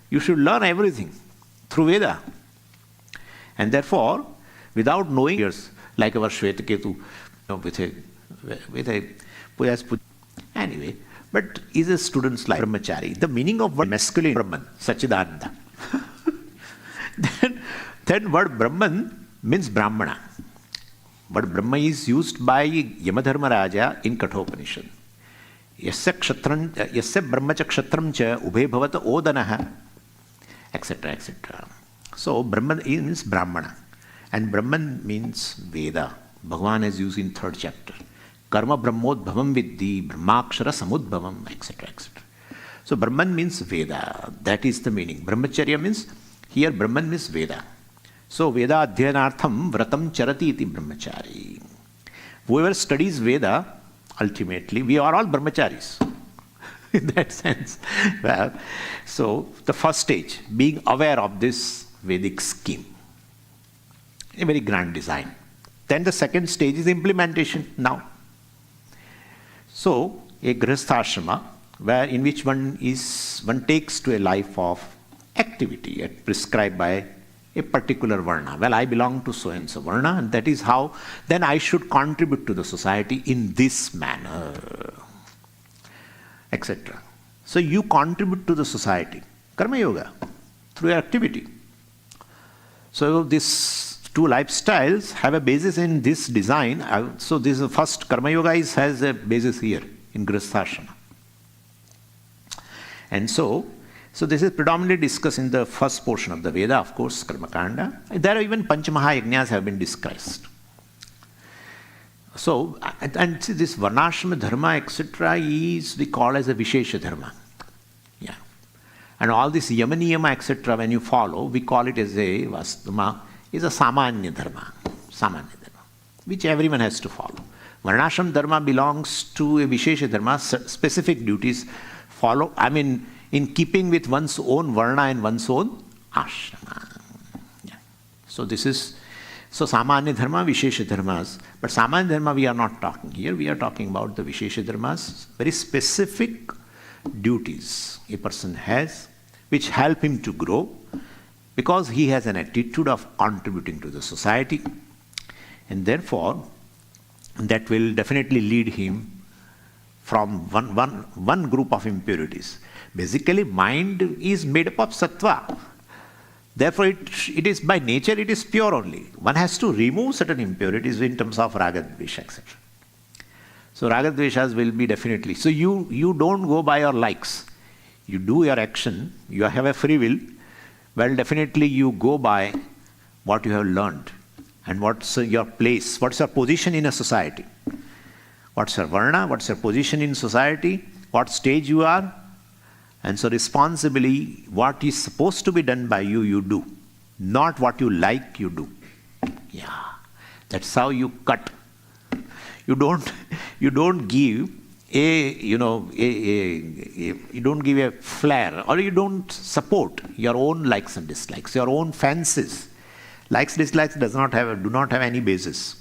you should learn everything through Veda. And therefore, without knowing, like our Shvetaketu, anyway, but is a student's life, Brahmachari. The meaning of word masculine, Brahman, Sachidananda. Then word Brahman means Brahmana. But Brahma is used by Yamadharma Raja in Kathopanishad. Yasya brahma cha kshatram cha ubhe bhavata odanaha, etc., etc. So Brahman means Brahmana, and Brahman means Veda. Bhagavan has used in 3rd chapter. Karma brahmodbhavam viddhi, brahmakshara samudbhavam, etc., etc. So Brahman means Veda. That is the meaning. Brahmacharya means, here Brahman means Veda. So Veda adhyanartham vratam charati iti brahmachari. Whoever studies Veda, ultimately, we are all brahmacharis. In that sense. Well, so the first stage, being aware of this Vedic scheme. A very grand design. Then the second stage is implementation now. So, a grihastha in which one takes to a life of activity prescribed by a particular varna. Well, I belong to so and so varna, and that is how then I should contribute to the society in this manner, etc. So you contribute to the society, karma yoga, through your activity. So these two lifestyles have a basis in this design. So this is the first, karma yoga has a basis here in grihastha. And so this is predominantly discussed in the first portion of the Veda, of course, Karma Kanda. There are even Panchamaha have been discussed. So, and see, this Varnashrama dharma, etc., we call as a Vishesha dharma. Yeah. And all this Yamaniyama, etc., when you follow, we call it as a Vastama, is a Samanya dharma, which everyone has to follow. Varnashrama dharma belongs to a Vishesha dharma, specific duties follow, in keeping with one's own varna and one's own ashrama. Yeah. So this is, Samanya dharma, Vishesha dharmas. But Samanya dharma we are not talking here. We are talking about the Vishesha dharmas, very specific duties a person has, which help him to grow, because he has an attitude of contributing to the society. And therefore, that will definitely lead him from one group of impurities. Basically, mind is made up of sattva. Therefore, it is by nature, it is pure only. One has to remove certain impurities in terms of raga, dvesha, etc. So raga, dveshas will be definitely. So you don't go by your likes. You do your action. You have a free will. Well, definitely you go by what you have learned and what's your place, what's your position in a society. What's your varna, what's your position in society, what stage you are. And so responsibly, what is supposed to be done by you, you do. Not what you like, you do. Yeah. That's how you cut. You don't give you don't give a flare, or you don't support your own likes and dislikes, your own fancies. Likes, dislikes do not have any basis.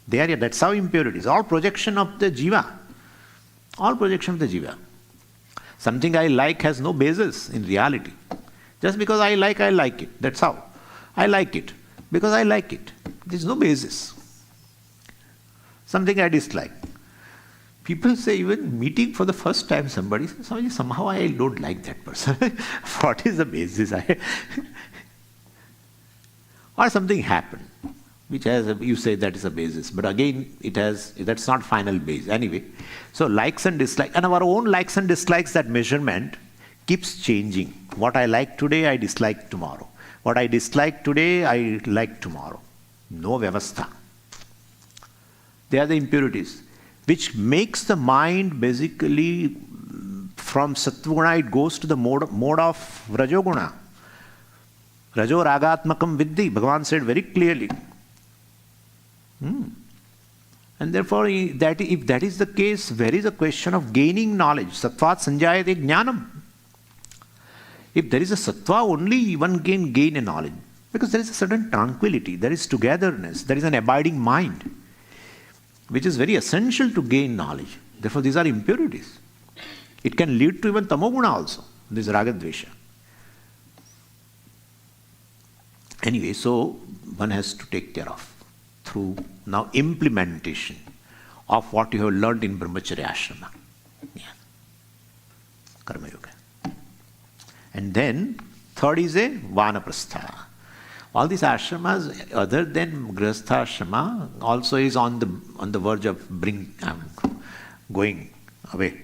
That's how impurities. All projection of the jiva. All projection of the jiva. Something I like has no basis in reality. Just because I like it. That's how. I like it. Because I like it. There's no basis. Something I dislike. People say, even meeting for the first time somebody, somehow I don't like that person. What is the basis? Or something happened, which you say that is a basis. But again, that's not final base. Anyway, so likes and dislikes, and our own likes and dislikes, that measurement keeps changing. What I like today, I dislike tomorrow. What I dislike today, I like tomorrow. No vyavastha. They are the impurities, which makes the mind basically, from sattvaguna, it goes to the mode of rajoguna. Rajo ragatmakam viddhi, Bhagavan said very clearly. And therefore, if that is the case, where is a question of gaining knowledge? Sattvat sanjayate jnanam. If there is a sattva, only one can gain a knowledge. Because there is a certain tranquility, there is togetherness, there is an abiding mind, which is very essential to gain knowledge. Therefore, these are impurities. It can lead to even tamoguna also, this ragadvesha. Anyway, so one has to take care of through now implementation of what you have learned in brahmacharya ashrama. Yeah. Karma yoga. And then third is a vanaprastha. All these ashramas, other than grihastha ashrama, also is on the verge of going away.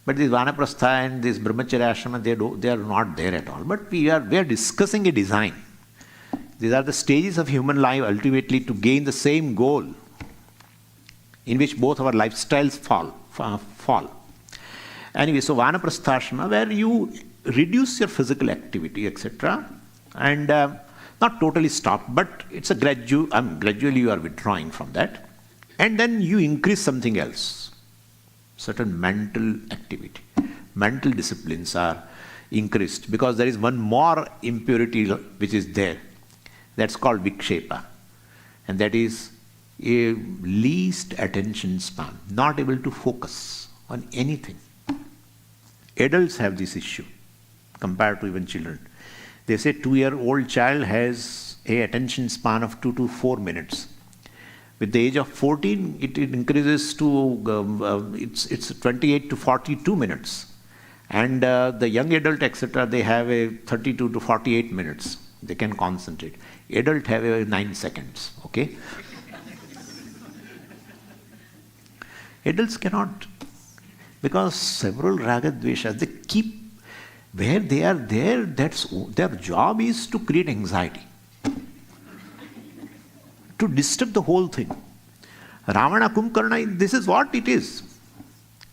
But this Vanaprastha and this Brahmacharya Ashrama, they are not there at all. But we are discussing a design. These are the stages of human life ultimately to gain the same goal in which both our lifestyles fall. Anyway, so Vanaprastha Ashrama, where you reduce your physical activity, etc. and not totally stop, but it's a gradually you are withdrawing from that. And then you increase something else. Certain mental activity. Mental disciplines are increased because there is one more impurity which is there. That's called vikshepa. And that is a least attention span, not able to focus on anything. Adults have this issue compared to even children. They say 2-year-old child has a attention span of 2 to 4 minutes. With the age of 14, it increases to it's 28 to 42 minutes. And the young adult, etc., they have a 32 to 48 minutes. They can concentrate. Adult have a 9 seconds. Okay? Adults cannot, because several raga dveshas, they keep where they are there. That's their job is to create anxiety, to disturb the whole thing. Ravana, Kumbhakarna, this is what it is.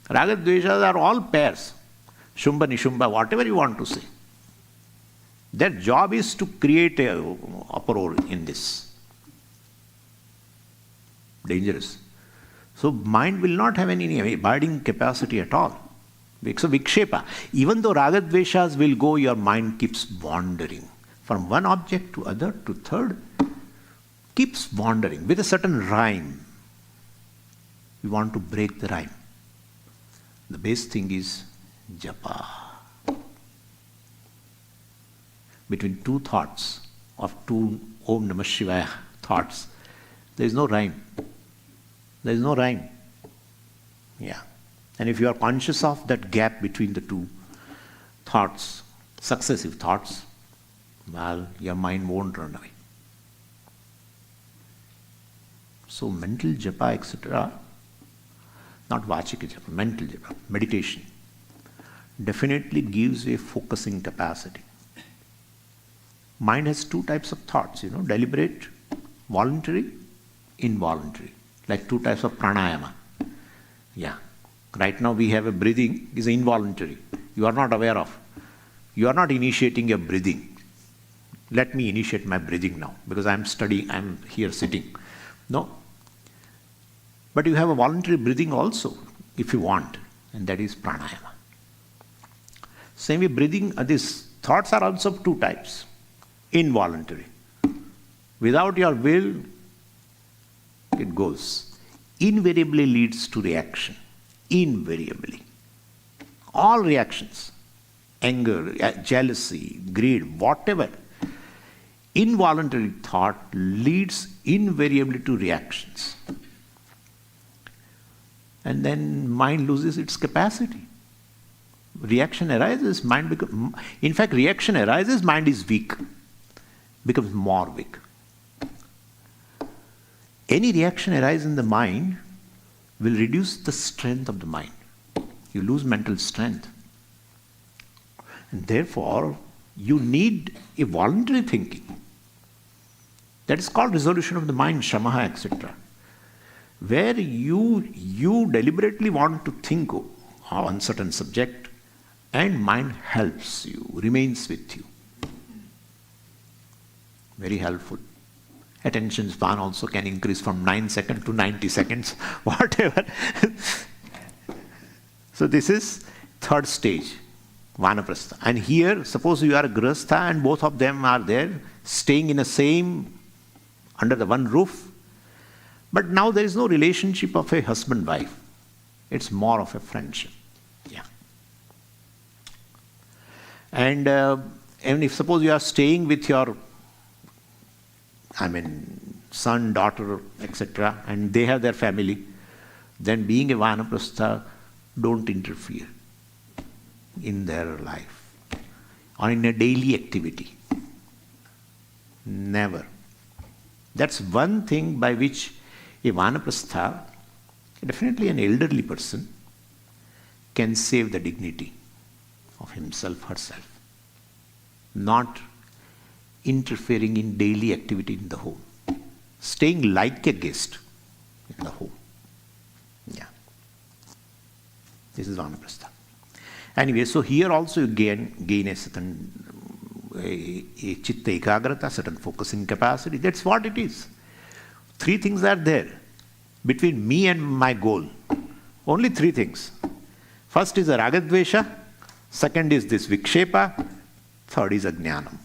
Raga dveshas are all pairs. Shumbha, Nishumbha, whatever you want to say. Their job is to create a uproar in this. Dangerous. So mind will not have any abiding capacity at all. So vikshepa. Even though raga dveshas will go, your mind keeps wandering from one object to other to third. Keeps wandering with a certain rhyme. We want to break the rhyme. The best thing is japa. Between two thoughts of two Om Namah Shivaya thoughts, there is no rhyme. There is no rhyme. Yeah. And if you are conscious of that gap between the two thoughts, successive thoughts, well, your mind won't run away. So mental japa, etc., not vachika japa, mental japa, meditation, definitely gives a focusing capacity. Mind has two types of thoughts, deliberate, voluntary, involuntary, like two types of pranayama. Yeah. Right now we have a breathing is involuntary. You are not aware of. You are not initiating your breathing. Let me initiate my breathing now because I am studying, I am here sitting. No. But you have a voluntary breathing also if you want, and that is pranayama. Same way breathing, these thoughts are also of two types. Involuntary. Without your will, it goes. Invariably leads to reaction. Invariably. All reactions, anger, jealousy, greed, whatever, involuntary thought leads invariably to reactions. And then mind loses its capacity. Reaction arises, mind becomes... In fact, reaction arises, mind is weak. Becomes more weak. Any reaction arises in the mind will reduce the strength of the mind. You lose mental strength. And therefore, you need a voluntary thinking. That is called resolution of the mind, shamaha, etc. Where you deliberately want to think on certain subject and mind helps you, remains with you. Very helpful. Attention span also can increase from 9 seconds to 90 seconds, whatever. So this is third stage, Vanaprastha. And here, suppose you are a Grihastha and both of them are there, staying in the same, under the one roof. But now there is no relationship of a husband-wife. It's more of a friendship. Yeah. And if suppose you are staying with your son, daughter, etc., and they have their family, then being a Vanaprastha, don't interfere in their life or in a daily activity. Never. That's one thing by which a Vanaprastha, definitely an elderly person, can save the dignity of himself, herself, not interfering in daily activity in the home, staying like a guest in the home. Yeah. This is Vanaprastha. Anyway, so here also you gain a certain a chitta ekagrata, certain focusing capacity. That's what it is. Three things are there between me and my goal. Only three things. First is a ragadvesha, second is this vikshepa, third is ajnanam.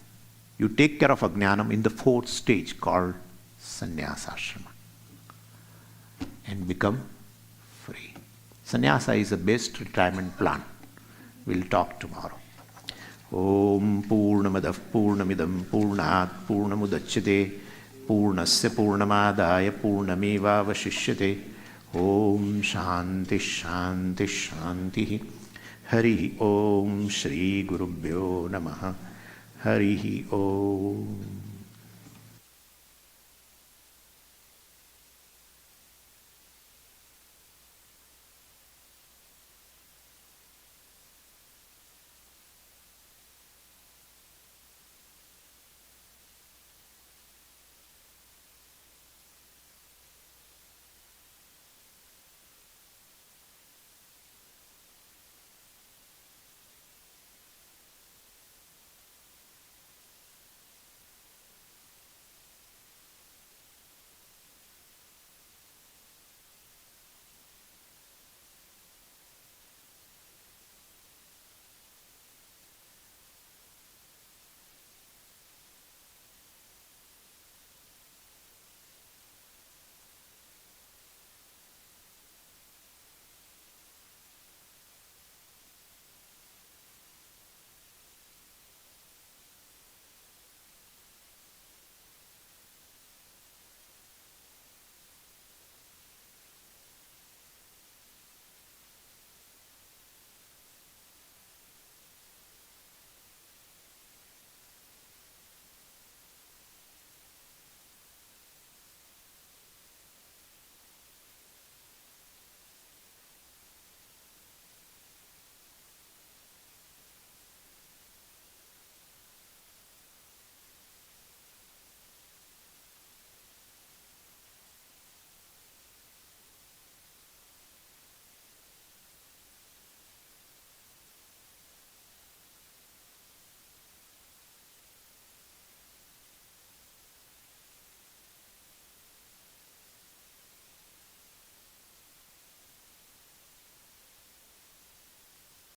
You take care of ajnanam in the fourth stage called sannyasashrama and become free. Sannyasa is the best retirement plan. We'll talk tomorrow. Om Purnamadav Purnamidam Purnat Purnamudachyate Purnasya Purnamadaya Purnameva Vashishyate. Om Shanti Shanti Shanti. Hari Om Shri Gurubhyo Namaha. Hari Om.